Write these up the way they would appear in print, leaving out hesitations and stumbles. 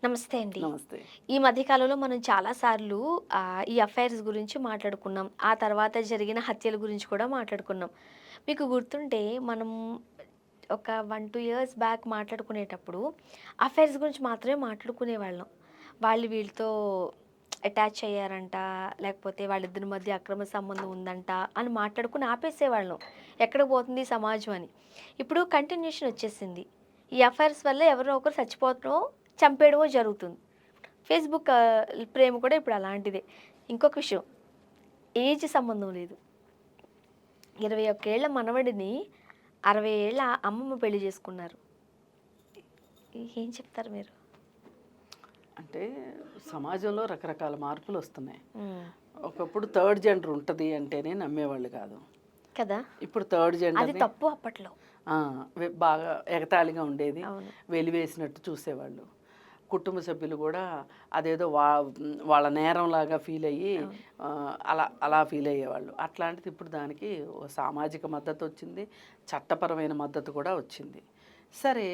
నమస్తే అండి. నమస్తే. ఈ మధ్య కాలంలో మనం చాలా సార్లు ఈ అఫైర్స్ గురించి మాట్లాడుకున్నాం. ఆ తర్వాత జరిగిన హత్యల గురించి కూడా మాట్లాడుకున్నాం. మీకు గుర్తుంటే మనం ఒక 1, 2 ఇయర్స్ బ్యాక్ మాట్లాడుకునేటప్పుడు అఫైర్స్ గురించి మాత్రమే మాట్లాడుకునేవాళ్ళం. వాళ్ళు వీళ్ళతో అటాచ్ అయ్యారంట, లేకపోతే వాళ్ళిద్దరి మధ్య అక్రమ సంబంధం ఉందంట అని మాట్లాడుకొని ఆపేసేవాళ్ళం. ఎక్కడికి పోతుంది ఈ సమాజం అని. ఇప్పుడు కంటిన్యూషన్ వచ్చేసింది. ఈ అఫైర్స్ వల్ల ఎవరో ఒకరు చచ్చిపోవటమో, చంపేయడమో జరుగుతుంది. ఫేస్‌బుక్ ప్రేమ కూడా ఇప్పుడు అలాంటిదే. ఇంకొక విషయం, ఏజ్ సంబంధం లేదు. 21 ఏళ్ల మనవడిని 60 ఏళ్ల అమ్మమ్మ పెళ్లి చేసుకున్నారు. ఏం చెప్తారు మీరు? అంటే సమాజంలో రకరకాల మార్పులొస్తున్నాయి. హ్మ్. ఒకప్పుడు థర్డ్ జెండర్ ఉంటది అంటేనే నమ్మేవాళ్ళు కాదు. కదా! ఇప్పుడు థర్డ్ అది జెండర్‌ని తప్పు అప్పట్లో. బాగా ఎగతాళిగా ఉండేది. అవును. వెలివేసినట్టు చూసేవాళ్ళు. కుటుంబ సభ్యులు గూడా అదేదో వాళ్ళ నేరంలాగా ఫీల్ అయ్యి అవును. అలా అలా ఫీల్ అయ్యేవాళ్ళు. అట్లాంటిది ఇప్పుడు దానికి ఓ సామాజిక మద్దతొచ్చింది. చట్టపరమైన మద్దతు కూడా వచ్చింది. సరే,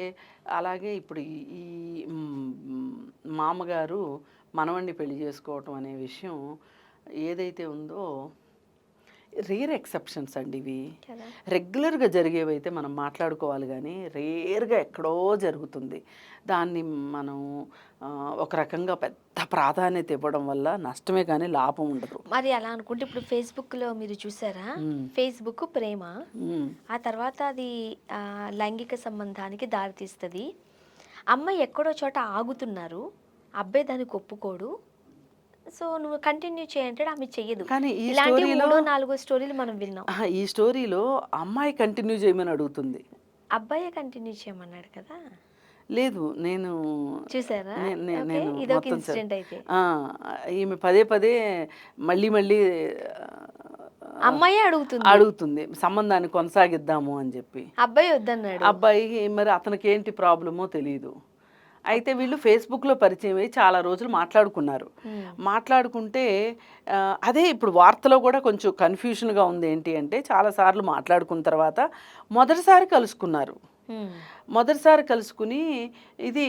అలాగే ఇప్పుడు ఈ ఈ మామగారు మనవడిని పెళ్లి చేసుకోవటం అనే విషయం ఏదైతే ఉందో రేర్ ఎక్సెప్షన్స్ అండి ఇవి. కదా! రెగ్యులర్‌గా జరిగేవైతే మనం మాట్లాడుకోవాలి గానీ, రేర్‌గా ఎక్కడో జరుగుతుంది. దాన్ని మనం ఒక రకంగా పెద్ద ప్రాధాన్యత ఇవ్వడం వల్ల నష్టమే కానీ లాభం ఉండదు. మరి అలా అనుకుంటే ఇప్పుడు ఫేస్‌బుక్‌లో మీరు చూసారా? హ్మ్. ఫేస్‌బుక్ ప్రేమ. హ్మ్. ఆ తర్వాత అది లైంగిక సంబంధానికి దారితీస్తది. అమ్మాయి ఎక్కడో చోట ఆగుతున్నారు. అబ్బాయి దానికి ఒప్పుకోడు. సో, నువ్వు కంటిన్యూ చెయ్యి అంటాడు. ఆమె చెయ్యదు. కానీ ఈ ఇలాంటి స్టోరీలో మూడో, నాలుగో స్టోరీలు మనం విన్నాం. ఈ స్టోరీలో అమ్మాయి కంటిన్యూ చేయమని అడుగుతుంది. అబ్బాయే కంటిన్యూ చేయమన్నాడు కదా! లేదు, నేను చూసారా? నే నే ఓకే. నేను ఇదొక మొత్తం ఇన్సిడెంట్ అయితే. ఆ! ఈమె పదే పదే మళ్ళీ మళ్ళీ అమ్మాయే అడుగుతుంది. అడుగుతుంది. సంబంధాన్ని కొనసాగిద్దాము అని జెప్పి. అబ్బాయి వద్దన్నాడు. అబ్బాయికి మరి అతనికేంటి ప్రాబ్లమో తెలీదు. అయితే వీళ్ళు ఫేస్‌బుక్‌లో పరిచయమై చాలా రోజులు మాట్లాడుకున్నారు. హ్మ్. మాట్లాడుకుంటే అదే ఇప్పుడు వార్తలో గూడా కొంచెం కన్‌ఫ్యూషన్‌గా ఉంది. ఏంటి అంటే చాలా సార్లు మాట్లాడుకున్న తర్వాత మొదటిసారి కలుసుకున్నారు. హ్మ్. మొదటిసారి కలుసుకుని ఇది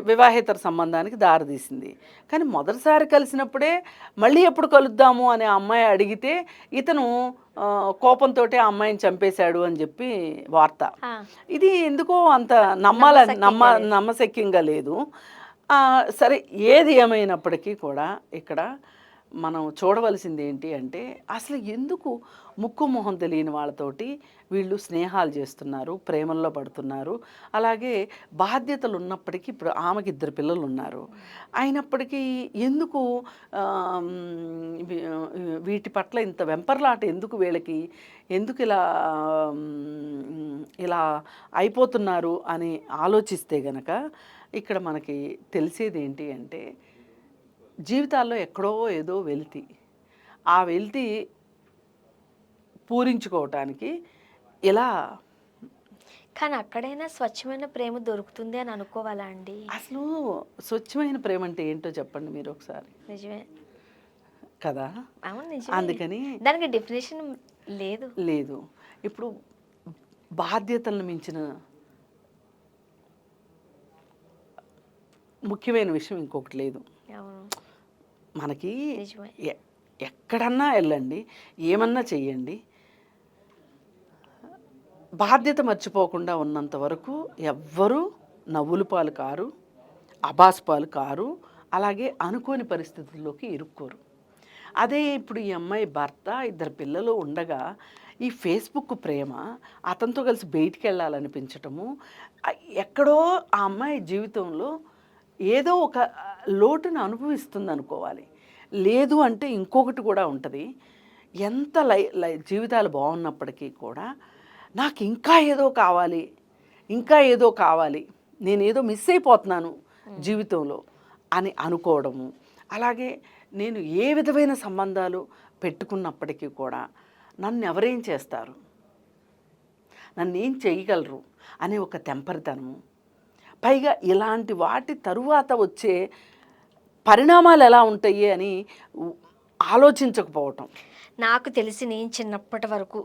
వివాహేతర సంబంధానికి దారితీసింది. కానీ మొదటిసారి కలిసినప్పుడే మళ్ళీ ఎప్పుడు కలుద్దాము అని ఆ అమ్మాయి అడిగితే ఇతను కోపంతోటే ఆ అమ్మాయిని చంపేశాడు అని చెప్పి వార్త. ఆ! ఇది ఎందుకో అంత నమ్మశక్యంగా లేదు. నమ్మశక్యంగా లేదు. సరే, ఏది ఏమైనప్పటికీ కూడా ఇక్కడ మనం చూడవలసింది ఏంటి అంటే అసలు ఎందుకు ముక్కు మొహం తెలియని వాళ్ళతోటి వీళ్ళు స్నేహాలు చేస్తున్నారు, ప్రేమల్లో పడుతున్నారు. అలాగే బాధ్యతలు ఉన్నప్పటికీ ఇప్పుడు ఆమెకి 2 పిల్లలు ఉన్నారు. అయినప్పటికీ ఎందుకు వీటి పట్ల ఇంత వెంపర్లాట ఎందుకు వీళ్ళకి? ఎందుకు ఇలా ఇలా అయిపోతున్నారు అని ఆలోచిస్తే గనక ఇక్కడ మనకి తెలిసేది ఏంటి అంటే జీవితాల్లో ఎక్కడో ఏదో వెలితి. ఆ వెలితి పూరించుకోవటానికి ఇలా కానీ అక్కడైనా స్వచ్ఛమైన ప్రేమ దొరుకుతుంది అని అనుకోవాలా అండి? అసలు స్వచ్ఛమైన ప్రేమ అంటే ఏంటో చెప్పండి మీరు ఒకసారి. నిజమే. కదా! అవును. నిజమే. అందుకని దానికి డెఫినిషన్ లేదు. లేదు. ఇప్పుడు బాధ్యతలను మించిన ముఖ్యమైన విషయం ఇంకొకటి లేదు. అవును. మనకి నిజమే. ఎ ఎక్కడన్నా ఎళ్ళండి, ఏమన్నా చెయ్యండి. బాధ్యత మర్చిపోకుండా ఉన్నంత వరకు ఎవ్వరూ నవ్వుల పాలు కారు, అబాస్పాలు కారు, అలాగే అనుకోని పరిస్థితుల్లోకి ఇరుక్కోరు. అదే ఇప్పుడు ఈ అమ్మాయి భర్త, 2 పిల్లలు ఉండగా ఈ ఫేస్‌బుక్ ప్రేమ అతనితో కలిసి బయటికెళ్ళాలనిపించటము, ఎక్కడో ఆ అమ్మాయి జీవితంలో ఏదో ఒక లోటును అనుభవిస్తుందనుకోవాలి. లేదు అంటే ఇంకొకటి కూడా ఉంటది. ఎంత జీవితాలు బాగున్నప్పటికీ కూడా నాకింకా ఏదో కావాలి, ఇంకా ఏదో కావాలి, నేనేదో మిస్ అయిపోతున్నాను జీవితంలో అని అనుకోవడము. అలాగే నేను ఏ విధమైన సంబంధాలు పెట్టుకున్నప్పటికీ కూడా నన్నెవరేం చేస్తారు, నన్నేం చేయగలరు అనే ఒక తెంపరితనము. పైగా ఇలాంటి వాటి తరువాత వచ్చే పరిణామాలు ఎలా ఉంటాయి అని ఉ- ఆలోచించకపోవటం. నాకు తెలిసి నేను చిన్నప్పటి వరకు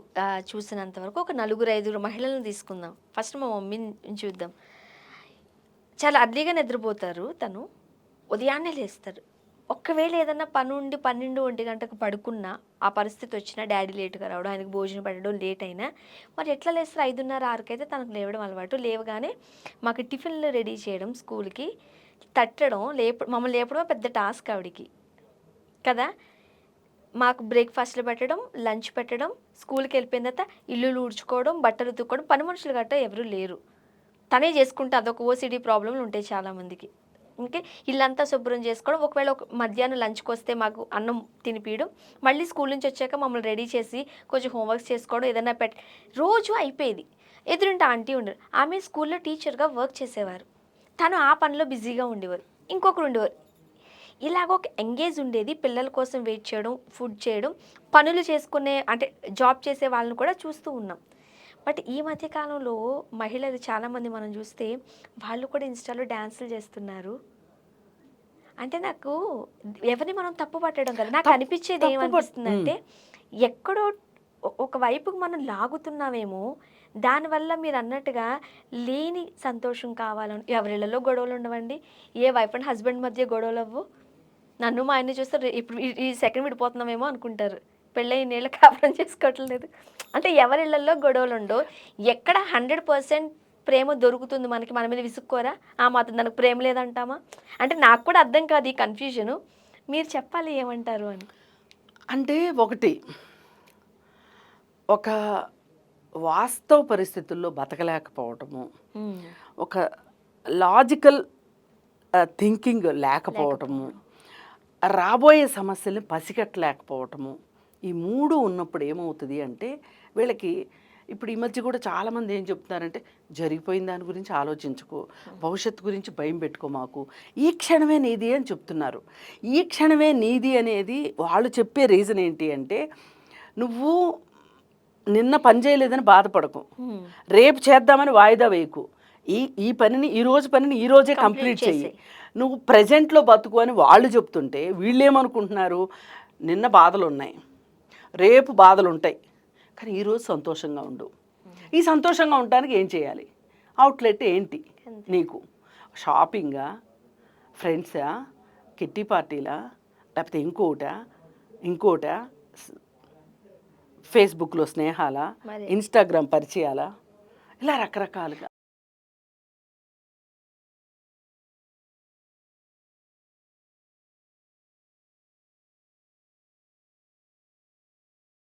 చూసినంత వరకు ఒక నలుగురు, ఐదుగురు మహిళలను తీసుకుందాం. ఫస్ట్ మా మమ్మీని చూద్దాం. చాలా అర్లీగా నిద్రపోతారు తను. ఉదయాన్నే లేస్తారు. ఒకవేళ ఏదన్నా పని ఉండి 12, 1 గంటకు పడుకున్నా, ఆ పరిస్థితి వచ్చినా డాడీ లేట్‌గా రావడం, ఆయనకి భోజనం పెట్టడం లేట్ అయినా, మరి ఎట్లా లేస్తారు 5:30, 6కైతే తనకు లేవడం అలవాటు. లేవగానే మాకు టిఫిన్‌లు రెడీ చేయడం స్కూల్‌కి, తట్టడం, మమ్మల్ని లేపడమే పెద్ద టాస్క్ ఆవిడకి. కదా! మాకు బ్రేక్‌ఫాస్ట్‌లు పెట్టడం, లంచ్ పెట్టడం, స్కూల్‌కెళ్ళిపోయిన తర్వాత ఇల్లులు ఊడ్చుకోవడం, బట్టలు ఉతుక్కోవడం, పని మనుషులు గట్టా ఎవరు లేరు. తనే చేసుకుంటే అదొక ఓసీడీ ప్రాబ్లమ్‌లు ఉంటాయి చాలామందికి. ఓకే. ఇల్లంతా శుభ్రం చేసుకోవడం. ఒకవేళ మధ్యాహ్నం లంచ్‌కొస్తే మాకు అన్నం తినిపియడం. మళ్ళీ స్కూల్ నుంచి వచ్చాక మమ్మల్ని రెడీ చేసి కొంచెం హోంవర్క్స్ చేసుకోవడం. ఏదైనా రోజు అయిపోయేది. ఎదురింటి ఆంటీ ఉండేది. ఆమె స్కూల్‌లో టీచర్‌గా వర్క్ చేసేవారు. తను ఆ పనిలో బిజీగా ఉండేవారు. ఇంకొకరు ఉండేవారు. ఇలాగ ఒక ఎంగేజ్ ఉండేది. పిల్లల కోసం వెయిట్ చేయడం, ఫుడ్ చేయడం, పనులు చేసుకునే అంటే జాబ్ చేసే వాళ్ళని కూడా చూస్తూ ఉన్నాం. బట్ ఈ మధ్య కాలంలో మహిళలు చాలామంది మనం చూస్తే వాళ్ళు కూడా ఇన్‌స్టాలో డాన్సులు చేస్తున్నారు. అంటే నాకు ఎవరిని మనం తప్పు పట్టడం కాదు. నాకు తప్ అనిపించేది తప్పు పట్ ఏమనిపిస్తుందంటే ఎక్కడో ఒక వైపుకి మనం లాగుతున్నామేమో, దానివల్ల మీరన్నట్టుగా లేని సంతోషం కావాలని ఎవరిళ్ళలో గొడవలు ఉండవండి. ఏ వైఫ్ అండ్ హస్బెండ్ మధ్య గొడవలవ్వు. నన్ను మా ఆయన్ని చూస్తే ఇప్పుడు ఈ సెకండ్ విడిపోతున్నామేమో అనుకుంటారు. పెళ్ళై ఇన్నేళ్ళు కాపురం చేసుకోవట్లేదు. అంటే ఎవరిళ్ళల్లో గొడవలుండవు. ఎక్కడ 100% ప్రేమ దొరుకుతుంది మనకి, మన మీద విసుక్కోరా? ఆ మాత్రం దానికి ప్రేమ లేదంటామా? అంటే నాకు కూడా అర్థం కాదు ఈ కన్‌ఫ్యూజను. మీరు చెప్పాలి ఏమంటారు అని? అంటే ఒకటి, ఒక వాస్తవ పరిస్థితుల్లో బతకలేకపోవటము, హ్మ్. ఒక లాజికల్ థింకింగ్ లేకపోవటము, లేకపోవడం. రాబోయే సమస్యల్ని పసిగట్టలేకపోవటము. ఈ 3 ఉన్నప్పుడు ఏమవుతది అంటే వీళ్ళకి ఇప్పుడు ఈ మధ్య కూడా చాలామంది ఏం చెప్తున్నారంటే, జరిగిపోయిన దాని గురించి ఆలోచించకు, భవిష్యత్తు గురించి భయం పెట్టుకో మాకు, ఈ క్షణమే నీది అని చెప్తున్నారు. ఈ క్షణమే నీది అనేది వాళ్ళు చెప్పే రీజన్ ఏంటి అంటే, నువ్వు నిన్న పని చేయలేదని బాధపడకు, హ్మ్. రేపు చేద్దామని వాయిదా వేయకు, ఈ ఈ పనిని ఈ రోజు పనిని ఈ రోజే కంప్లీట్ కంప్లీట్ చెయ్యి, చేసేయి. నువ్వు ప్రజెంట్లో బతుకు అని వాళ్ళు చెప్తుంటే వీళ్ళేమనుకుంటున్నారు, నిన్న బాధలు ఉన్నాయి, రేపు బాధలు ఉంటాయి, కానీ ఈరోజు సంతోషంగా ఉండు. ఈ సంతోషంగా ఉండడానికి ఏం చేయాలి? అవుట్లెట్ ఏంటి అంతే. నీకు? షాపింగా, ఫ్రెండ్సా, కిట్టి పార్టీలా, లేకపోతే ఇంకోటా, ఫేస్బుక్లో స్నేహాలా, మరి ఇన్స్టాగ్రామ్ పరిచయాలా, ఇలా రకరకాలుగా